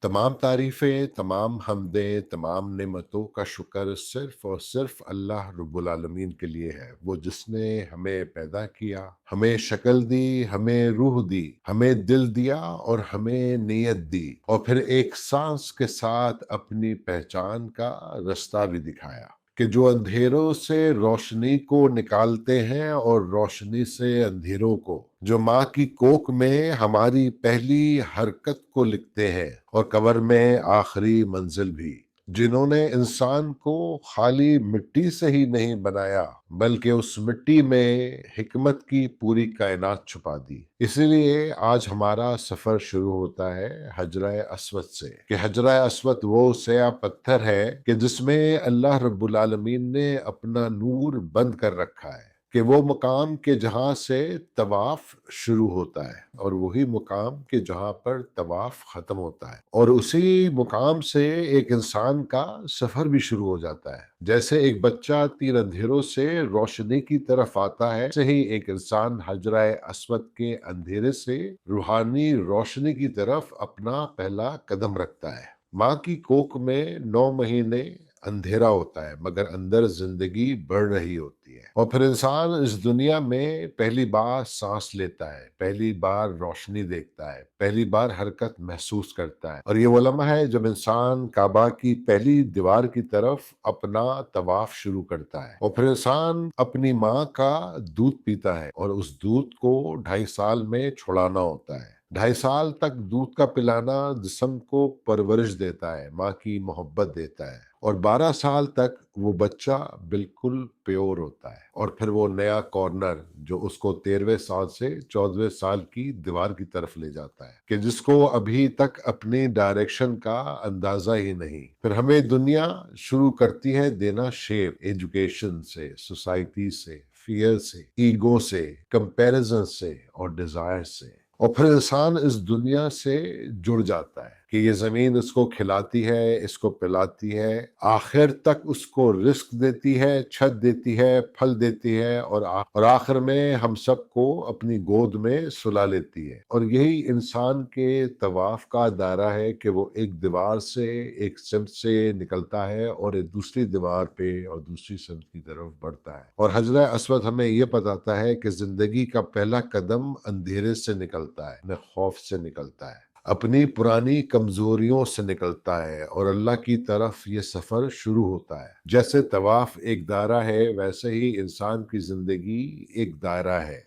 तमाम तारीफ़ें, तमाम हम्दें, तमाम नेमतों का शुक्र सिर्फ़ और सिर्फ़ अल्लाह रब्बुल आलमीन के लिए है। वो जिसने हमें पैदा किया, हमें शक्ल दी, हमें रूह दी, हमें दिल दिया और हमें नीयत दी और फिर एक साँस के साथ अपनी पहचान का रास्ता भी दिखाया कि जो अंधेरों से रोशनी को निकालते हैं और रोशनी से अंधेरों को, जो माँ की कोख में हमारी पहली हरकत को लिखते हैं और कब्र में आखिरी मंजिल भी, जिन्होंने इंसान को खाली मिट्टी से ही नहीं बनाया बल्कि उस मिट्टी में हिकमत की पूरी कायनात छुपा दी। इसीलिए आज हमारा सफर शुरू होता है हजरा अस्वद से कि हजरा अस्वद वो स्या पत्थर है कि जिसमें अल्लाह रब्बुल आलमीन ने अपना नूर बंद कर रखा है कि वो मुकाम के जहाँ से तवाफ शुरू होता है और वही मुकाम के जहाँ पर तवाफ खत्म होता है और उसी मुकाम से एक इंसान का सफर भी शुरू हो जाता है। जैसे एक बच्चा तीन अंधेरों से रोशनी की तरफ आता है, से ही एक इंसान हजरा अस्वद के अंधेरे से रूहानी रोशनी की तरफ अपना पहला कदम रखता है। माँ की कोख में 9 महीने अंधेरा होता है मगर अंदर जिंदगी बढ़ रही होती है और फिर इंसान इस दुनिया में पहली बार सांस लेता है, पहली बार रोशनी देखता है, पहली बार हरकत महसूस करता है और ये वो लम्हा है जब इंसान काबा की पहली दीवार की तरफ अपना तवाफ शुरू करता है और फिर इंसान अपनी माँ का दूध पीता है और उस दूध को 2.5 साल में छुड़ाना होता है। 2.5 साल तक दूध का पिलाना जिस्म को परवरिश देता है, माँ की मोहब्बत देता है और 12 साल तक वो बच्चा बिल्कुल प्योर होता है और फिर वो नया कॉर्नर जो उसको 13वें साल से 14वें साल की दीवार की तरफ ले जाता है कि जिसको अभी तक अपनी डायरेक्शन का अंदाजा ही नहीं। फिर हमें दुनिया शुरू करती है देना शेप, एजुकेशन से, सोसाइटी से, फियर से, ईगो से, कंपैरिजन से और डिजायर से और फिर इंसान इस दुनिया से जुड़ जाता है कि ये जमीन इसको खिलाती है, इसको पिलाती है, आखिर तक उसको रिस्क देती है, छत देती है, फल देती है और आखिर में हम सबको अपनी गोद में सुला लेती है। और यही इंसान के तवाफ का दायरा है कि वो एक दीवार से, एक सिमत से निकलता है और एक दूसरी दीवार पे और दूसरी सिमत की तरफ बढ़ता है। और हजरा अस्वद हमें ये बताता है कि जिंदगी का पहला कदम अंधेरे से निकलता है, न खौफ से निकलता है, अपनी पुरानी कमजोरियों से निकलता है और अल्लाह की तरफ ये सफर शुरू होता है। जैसे तवाफ एक दायरा है वैसे ही इंसान की जिंदगी एक दायरा है